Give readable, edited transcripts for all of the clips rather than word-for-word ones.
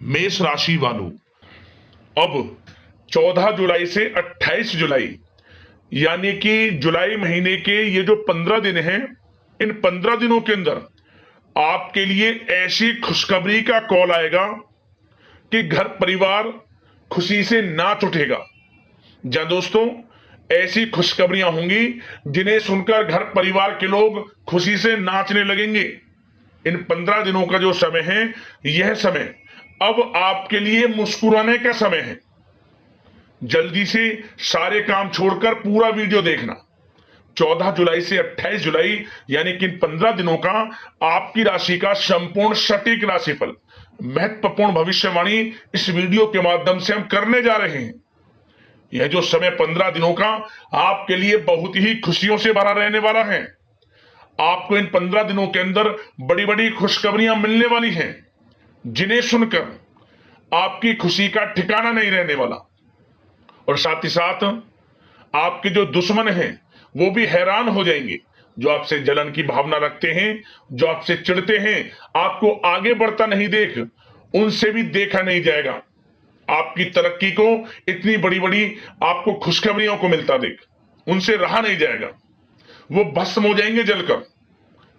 मेष राशि वालों, अब 14 जुलाई से 28 जुलाई यानी कि जुलाई महीने के ये जो 15 दिन हैं, इन 15 दिनों के अंदर आपके लिए ऐसी खुशखबरी का कॉल आएगा कि घर परिवार खुशी से नाच उठेगा। जहां दोस्तों ऐसी खुशखबरियां होंगी जिन्हें सुनकर घर परिवार के लोग खुशी से नाचने लगेंगे। इन 15 दिनों का जो समय है, यह समय अब आपके लिए मुस्कुराने का समय है। जल्दी से सारे काम छोड़कर पूरा वीडियो देखना। 14 जुलाई से 28 जुलाई यानी कि इन 15 दिनों का आपकी राशि का संपूर्ण सटीक राशिफल, महत्वपूर्ण भविष्यवाणी इस वीडियो के माध्यम से हम करने जा रहे हैं। यह जो समय 15 दिनों का आपके लिए बहुत ही खुशियों से भरा रहने वाला है। आपको इन 15 दिनों के अंदर बड़ी बड़ी खुशखबरियां मिलने वाली हैं, जिन्हें सुनकर आपकी खुशी का ठिकाना नहीं रहने वाला। और साथ ही साथ आपके जो दुश्मन हैं वो भी हैरान हो जाएंगे। जो आपसे जलन की भावना रखते हैं, जो आपसे चिढ़ते हैं, आपको आगे बढ़ता नहीं देख उनसे भी देखा नहीं जाएगा। आपकी तरक्की को इतनी बड़ी बड़ी आपको खुशखबरियों को मिलता देख उनसे रहा नहीं जाएगा। वो भस्म हो जाएंगे जलकर।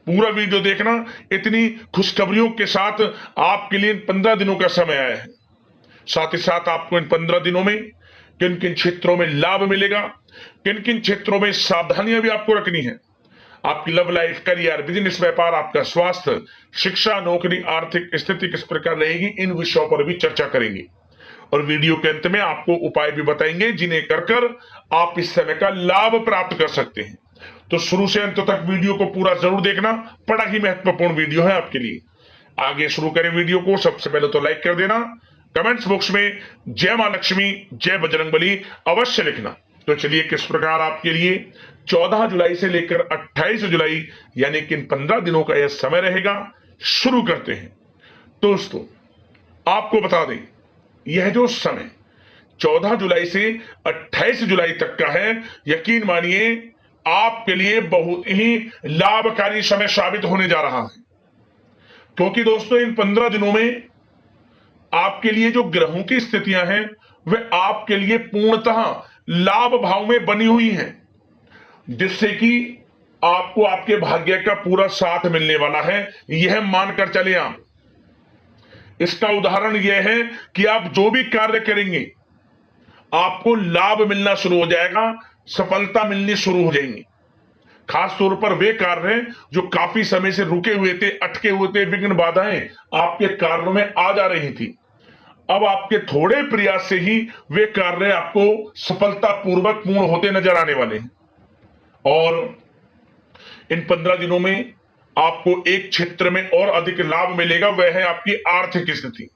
पूरा वीडियो देखना। इतनी खुशखबरियों के साथ आपके लिए 15 दिनों का समय आया है। साथ ही साथ आपको इन 15 दिनों में किन किन क्षेत्रों में लाभ मिलेगा, किन किन क्षेत्रों में सावधानियां भी आपको रखनी है। आपकी लव लाइफ, करियर, बिजनेस, व्यापार, आपका स्वास्थ्य, शिक्षा, नौकरी, आर्थिक स्थिति किस प्रकार रहेगी, इन विषयों पर भी चर्चा करेंगे। और वीडियो के अंत में आपको उपाय भी बताएंगे जिन्हें कर आप इस समय का लाभ प्राप्त कर सकते हैं। तो शुरू से अंत तक वीडियो को पूरा जरूर देखना। बड़ा ही महत्वपूर्ण वीडियो है आपके लिए। आगे शुरू करें वीडियो को। सबसे पहले तो लाइक कर देना। कमेंट्स बॉक्स में जय मां लक्ष्मी, जय बजरंगबली अवश्य लिखना। तो चलिए किस प्रकार आपके लिए 14 जुलाई से लेकर 28 जुलाई यानी कि इन 15 दिनों का यह समय रहेगा, शुरू करते हैं। दोस्तों आपको बता दें, यह जो समय 14 जुलाई से 28 जुलाई तक का है, यकीन मानिए आपके लिए बहुत ही लाभकारी समय साबित होने जा रहा है। क्योंकि दोस्तों इन 15 दिनों में आपके लिए जो ग्रहों की स्थितियां हैं वे आपके लिए पूर्णतः लाभ भाव में बनी हुई हैं, जिससे कि आपको आपके भाग्य का पूरा साथ मिलने वाला है, यह मानकर चले आप। इसका उदाहरण यह है कि आप जो भी कार्य करेंगे आपको लाभ मिलना शुरू हो जाएगा, सफलता मिलनी शुरू हो जाएंगी। खास तौर पर वे कार्य जो काफी समय से रुके हुए थे, अटके हुए थे, विघ्न बाधाएं आपके कार्यों में आ जा रही थी, अब आपके थोड़े प्रयास से ही वे कार्य आपको सफलता पूर्वक पूर्ण होते नजर आने वाले हैं। और इन 15 दिनों में आपको एक क्षेत्र में और अधिक लाभ मिलेगा, वह है आपकी आर्थिक स्थिति।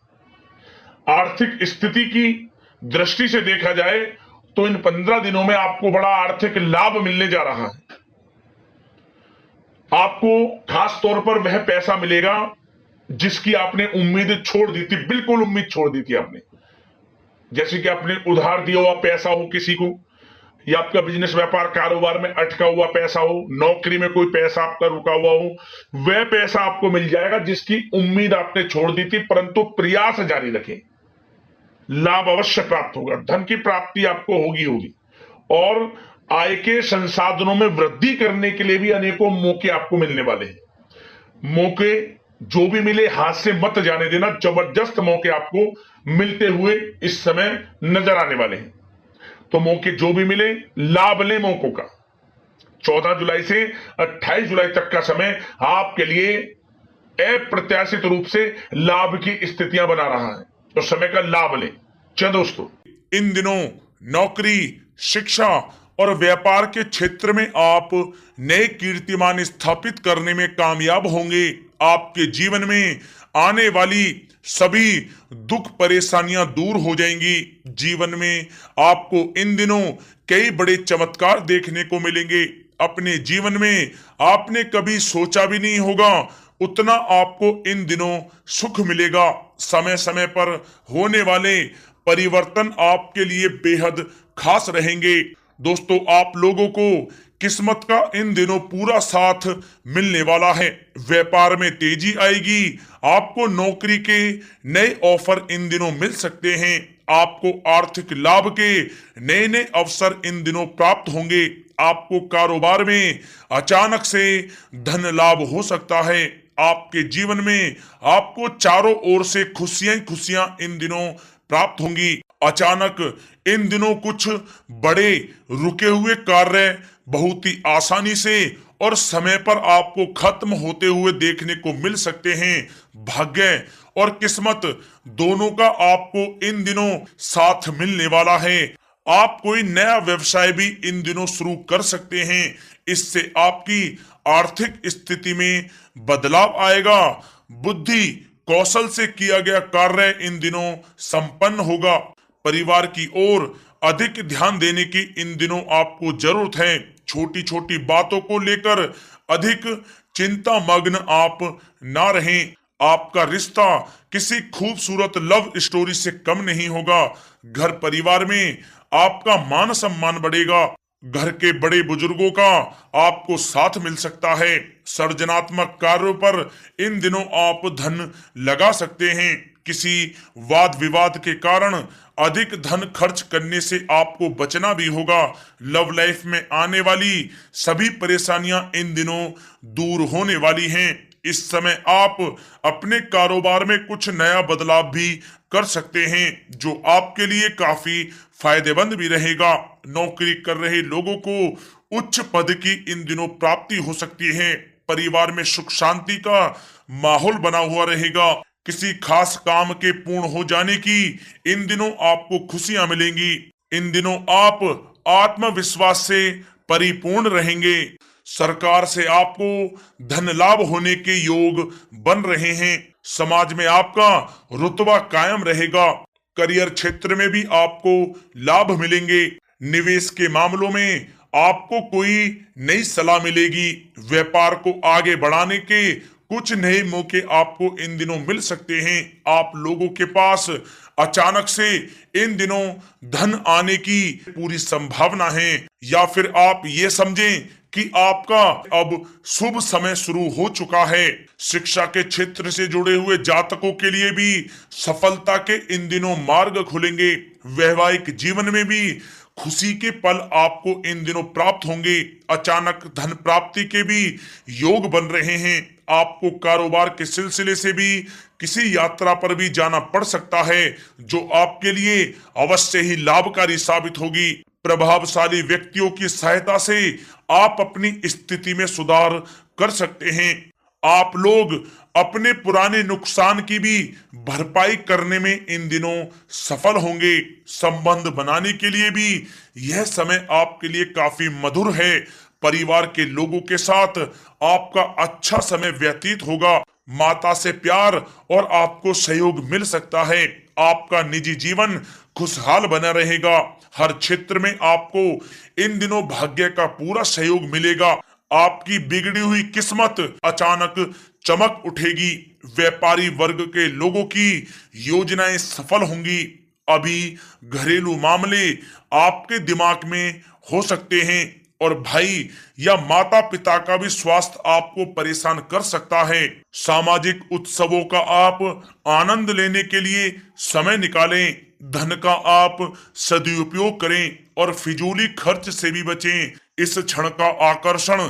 आर्थिक स्थिति की दृष्टि से देखा जाए तो इन 15 दिनों में आपको बड़ा आर्थिक लाभ मिलने जा रहा है। आपको खास तौर पर वह पैसा मिलेगा जिसकी आपने उम्मीद छोड़ दी थी, बिल्कुल उम्मीद छोड़ दी थी आपने। जैसे कि आपने उधार दिया हुआ पैसा हो किसी को, या आपका बिजनेस, व्यापार, कारोबार में अटका हुआ पैसा हो, नौकरी में कोई पैसा आपका रुका हुआ हो, वह पैसा आपको मिल जाएगा जिसकी उम्मीद आपने छोड़ दी थी, परंतु प्रयास जारी रखें, लाभ अवश्य प्राप्त होगा। धन की प्राप्ति आपको होगी। और आय के संसाधनों में वृद्धि करने के लिए भी अनेकों मौके आपको मिलने वाले हैं। मौके जो भी मिले हाथ से मत जाने देना। जबरदस्त मौके आपको मिलते हुए इस समय नजर आने वाले हैं। तो मौके जो भी मिले लाभ लें मौकों का। 14 जुलाई से 28 जुलाई तक का समय आपके लिए अप्रत्याशित रूप से लाभ की स्थितियां बना रहा है, तो समय का लाभ लें। चलो दोस्तों, इन दिनों नौकरी, शिक्षा और व्यापार के क्षेत्र में आप नए कीर्तिमान स्थापित करने में कामयाब होंगे। आपके जीवन में आने वाली सभी दुख परेशानियां दूर हो जाएंगी। जीवन में आपको इन दिनों कई बड़े चमत्कार देखने को मिलेंगे। अपने जीवन में आपने कभी सोचा भी नहीं होगा उतना आपको इन दिनों सुख मिलेगा। समय समय पर होने वाले परिवर्तन आपके लिए बेहद खास रहेंगे। दोस्तों आप लोगों को किस्मत का इन दिनों पूरा साथ मिलने वाला है। व्यापार में तेजी आएगी। आपको नौकरी के नए ऑफर इन दिनों मिल सकते हैं। आपको आर्थिक लाभ के नए नए अवसर इन दिनों प्राप्त होंगे। आपको कारोबार में अचानक से धन लाभ हो सकता है। आपके जीवन में आपको चारों ओर से खुशियां खुशियां इन दिनों प्राप्त होंगी। अचानक इन दिनों कुछ बड़े रुके हुए कार्य बहुत ही आसानी से और समय पर आपको खत्म होते हुए देखने को मिल सकते हैं। भाग्य और किस्मत दोनों का आपको इन दिनों साथ मिलने वाला है। आप कोई नया व्यवसाय भी इन दिनों शुरू कर सकते हैं। इससे आपकी आर्थिक स्थिति में बदलाव आएगा। बुद्धि कौशल से किया गया कार्य इन दिनों संपन्न होगा। परिवार की ओर अधिक ध्यान देने की इन दिनों आपको जरूरत है। छोटी छोटी बातों को लेकर अधिक चिंता मग्न आप ना रहें। आपका रिश्ता किसी खूबसूरत लव स्टोरी से कम नहीं होगा। घर परिवार में आपका मान सम्मान बढ़ेगा। घर के बड़े बुजुर्गों का आपको साथ मिल सकता है। सृजनात्मक कार्यों पर इन दिनों आप धन लगा सकते हैं। किसी वाद विवाद के कारण अधिक धन खर्च करने से आपको बचना भी होगा। लव लाइफ में आने वाली सभी परेशानियां इन दिनों दूर होने वाली हैं। इस समय आप अपने कारोबार में कुछ नया बदलाव भी कर सकते हैं जो आपके लिए काफी फायदेमंद भी रहेगा। नौकरी कर रहे लोगों को उच्च पद की इन दिनों प्राप्ति हो सकती है। परिवार में सुख शांति का माहौल बना हुआ रहेगा। किसी खास काम के पूर्ण हो जाने की इन दिनों आपको खुशियां मिलेंगी। इन दिनों आप आत्मविश्वास से परिपूर्ण रहेंगे। सरकार से आपको धन लाभ होने के योग बन रहे हैं। समाज में आपका रुतबा कायम रहेगा। करियर क्षेत्र में भी आपको लाभ मिलेंगे। निवेश के मामलों में आपको कोई नई सलाह मिलेगी। व्यापार को आगे बढ़ाने के कुछ नए मौके आपको इन दिनों मिल सकते हैं। आप लोगों के पास अचानक से इन दिनों धन आने की पूरी संभावना है। या फिर आप ये समझें कि आपका अब शुभ समय शुरू हो चुका है। शिक्षा के क्षेत्र से जुड़े हुए जातकों के लिए भी सफलता के इन दिनों मार्ग खुलेंगे। वैवाहिक जीवन में भी खुशी के पल आपको इन दिनों प्राप्त होंगे। अचानक धन प्राप्ति के भी योग बन रहे हैं। आपको कारोबार के सिलसिले से भी किसी यात्रा पर भी जाना पड़ सकता है जो आपके लिए अवश्य ही लाभकारी साबित होगी। प्रभावशाली व्यक्तियों की सहायता से आप अपनी स्थिति में सुधार कर सकते हैं। आप लोग अपने पुराने नुकसान की भी भरपाई करने में इन दिनों सफल होंगे। संबंध बनाने के लिए भी यह समय आपके लिए काफी मधुर है। परिवार के लोगों के साथ आपका अच्छा समय व्यतीत होगा। माता से प्यार और आपको सहयोग मिल सकता है। आपका निजी जीवन खुशहाल बना रहेगा। हर क्षेत्र में आपको इन दिनों भाग्य का पूरा सहयोग मिलेगा। आपकी बिगड़ी हुई किस्मत अचानक चमक उठेगी। व्यापारी वर्ग के लोगों की योजनाएं सफल होंगी। अभी घरेलू मामले आपके दिमाग में हो सकते हैं और भाई या माता पिता का भी स्वास्थ्य आपको परेशान कर सकता है। सामाजिक उत्सवों का आप आनंद लेने के लिए समय निकालें। धन का आप सदुपयोग करें और फिजूली खर्च से भी बचें। इस क्षण का आकर्षण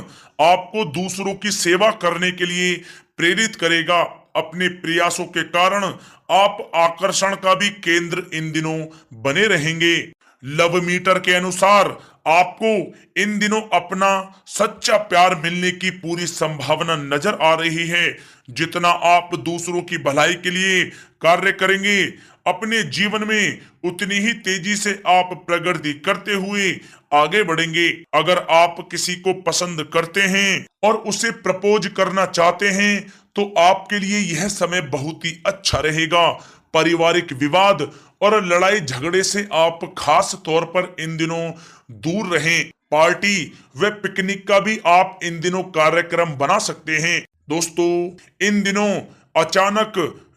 आपको दूसरों की सेवा करने के लिए प्रेरित करेगा। अपने प्रयासों के कारण आप आकर्षण का भी केंद्र इन दिनों बने रहेंगे। लव मीटर के अनुसार आपको इन दिनों अपना सच्चा प्यार मिलने की पूरी संभावना नजर आ रही है। जितना आप दूसरों की भलाई के लिए कार्य करेंगे अपने जीवन में उतनी ही तेजी से आप प्रगति करते हुए आगे बढ़ेंगे। अगर आप किसी को पसंद करते हैं और उसे प्रपोज करना चाहते हैं तो आपके लिए यह समय बहुत ही अच्छा रहेगा। पारिवारिक विवाद और लड़ाई झगड़े से आप खास तौर पर इन दिनों दूर रहें। पार्टी व पिकनिक का भी आप इन दिनों कार्यक्रम बना सकते हैं। दोस्तों, इन दिनों अचानक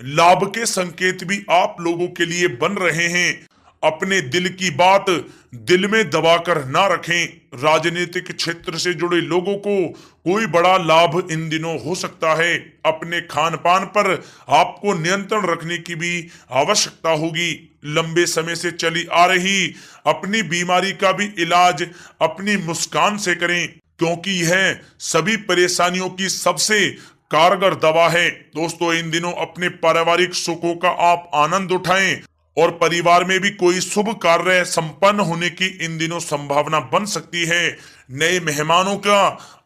लाभ के संकेत भी आप लोगों के लिए बन रहे हैं। अपने दिल की बात दिल में दबाकर ना रखें। राजनीतिक क्षेत्र से जुड़े लोगों को कोई बड़ा लाभ इन दिनों हो सकता है। अपने खान पान पर आपको नियंत्रण रखने की भी आवश्यकता होगी। लंबे समय से चली आ रही अपनी बीमारी का भी इलाज अपनी मुस्कान से करें, क्योंकि यह सभी परेशानियों की सबसे कारगर दवा है। दोस्तों, इन दिनों अपने पारिवारिक सुखों का आप आनंद उठाएं और परिवार में भी कोई शुभ कार्य संपन्न होने की इन दिनों संभावना बन सकती है। नए मेहमानों का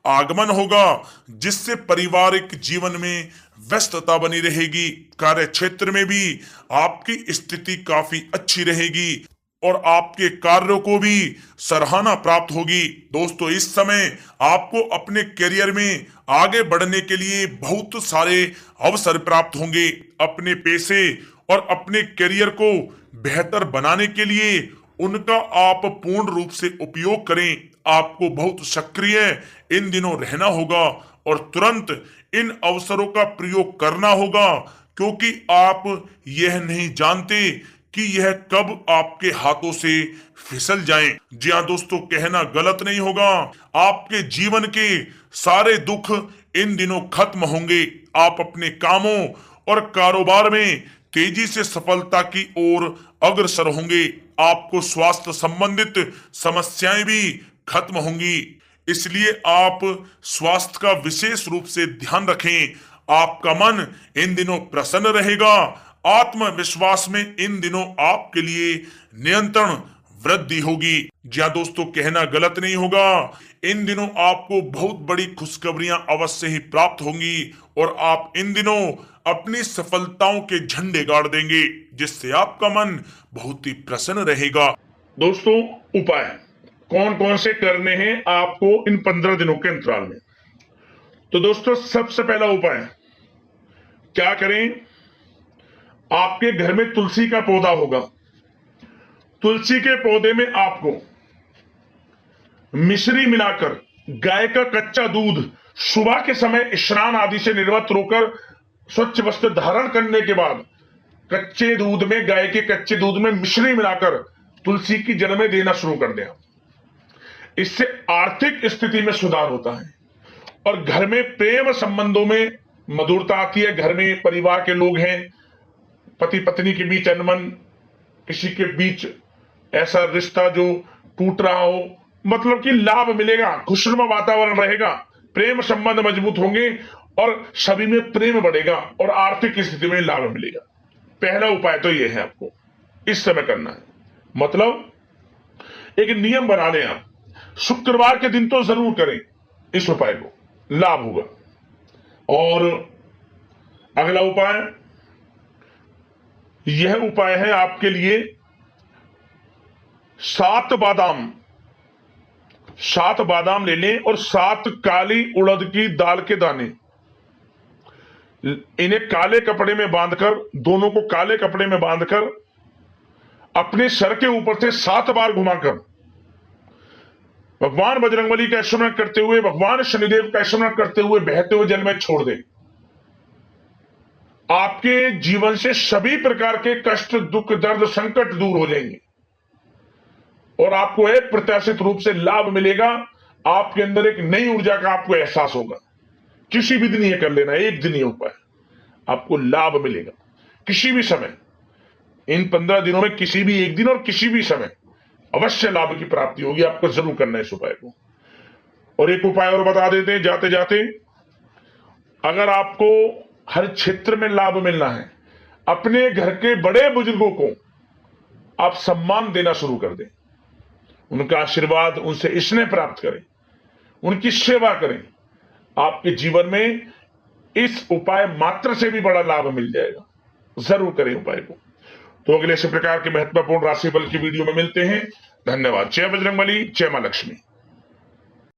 आगमन होगा, जिससे पारिवारिक जीवन में व्यस्तता बनी रहेगी। कार्य क्षेत्र में भी आपकी स्थिति काफी अच्छी रहेगी और आपके कार्यों को भी सराहना प्राप्त होगी। दोस्तों, इस समय आपको अपने करियर में आगे बढ़ने के लिए बहुत सारे अवसर प्राप्त होंगे। अपने पैसे और अपने करियर को बेहतर बनाने के लिए उनका आप पूर्ण रूप से उपयोग करें। आपको बहुत सक्रिय इन दिनों रहना होगा और तुरंत इन अवसरों का प्रयोग करना होगा, क्योंकि आप यह नहीं जानते कि यह कब आपके हाथों से फिसल जाएं। जी हाँ दोस्तों, कहना गलत नहीं होगा। आपके जीवन के सारे दुख इन दिनों खत्म होंगे। आप अपने कामों और कारोबार में तेजी से सफलता की ओर अग्रसर होंगे। आपको स्वास्थ्य संबंधित समस्याएं भी खत्म होंगी, इसलिए आप स्वास्थ्य का विशेष रूप से ध्यान रखें। आपका मन इन दिनों प्रसन्न रहेगा। आत्मविश्वास में इन दिनों आपके लिए नियंत्रण वृद्धि होगी। जी हाँ दोस्तों, कहना गलत नहीं होगा। इन दिनों आपको बहुत बड़ी खुशखबरियां अवश्य ही प्राप्त होंगी और आप इन दिनों अपनी सफलताओं के झंडे गाड़ देंगे, जिससे आपका मन बहुत ही प्रसन्न रहेगा। दोस्तों, उपाय कौन कौन से करने हैं आपको इन 15 दिनों के अंतराल में? तो दोस्तों, सबसे पहला उपाय क्या करें? आपके घर में तुलसी का पौधा होगा। तुलसी के पौधे में आपको मिश्री मिलाकर गाय का कच्चा दूध सुबह के समय स्नान आदि से निर्वत होकर स्वच्छ वस्त्र धारण करने के बाद कच्चे दूध में, गाय के कच्चे दूध में मिश्री मिलाकर तुलसी की जल में देना शुरू कर दें। इससे आर्थिक स्थिति में सुधार होता है और घर में प्रेम संबंधों में मधुरता आती है। घर में परिवार के लोग हैं, पति पत्नी के बीच अनबन, किसी के बीच ऐसा रिश्ता जो टूट रहा हो, मतलब कि लाभ मिलेगा, खुशनुमा वातावरण रहेगा, प्रेम संबंध मजबूत होंगे और सभी में प्रेम बढ़ेगा और आर्थिक स्थिति में लाभ मिलेगा। पहला उपाय तो यह है, आपको इस समय करना है। मतलब एक नियम बना लें आप, शुक्रवार के दिन तो जरूर करें इस उपाय को, लाभ होगा। और अगला उपाय, यह उपाय है आपके लिए 7 बादाम ले लें और 7 काली उड़द की दाल के दाने, इन्हें काले कपड़े में बांधकर, दोनों को काले कपड़े में बांधकर अपने सर के ऊपर से 7 बार घुमाकर भगवान बजरंगबली का स्मरण करते हुए, भगवान शनिदेव का स्मरण करते हुए बहते हुए जल में छोड़ दें। आपके जीवन से सभी प्रकार के कष्ट, दुख, दर्द, संकट दूर हो जाएंगे और आपको एक प्रत्याशित रूप से लाभ मिलेगा। आपके अंदर एक नई ऊर्जा का आपको एहसास होगा। किसी भी दिन ये कर लेना, एक दिन ये उपाय, आपको लाभ मिलेगा किसी भी समय। इन 15 दिनों में किसी भी एक दिन और किसी भी समय अवश्य लाभ की प्राप्ति होगी। आपको जरूर करना है इस उपाय को। और एक उपाय और बता देते हैं जाते जाते, अगर आपको हर क्षेत्र में लाभ मिलना है, अपने घर के बड़े बुजुर्गों को आप सम्मान देना शुरू कर दें, उनका आशीर्वाद, उनसे स्नेह प्राप्त करें, उनकी सेवा करें। आपके जीवन में इस उपाय मात्र से भी बड़ा लाभ मिल जाएगा। जरूर करें उपाय को। तो अगले इसी प्रकार के महत्वपूर्ण राशि बल की वीडियो में मिलते हैं। धन्यवाद। जय बजरंगबली, जय मां लक्ष्मी।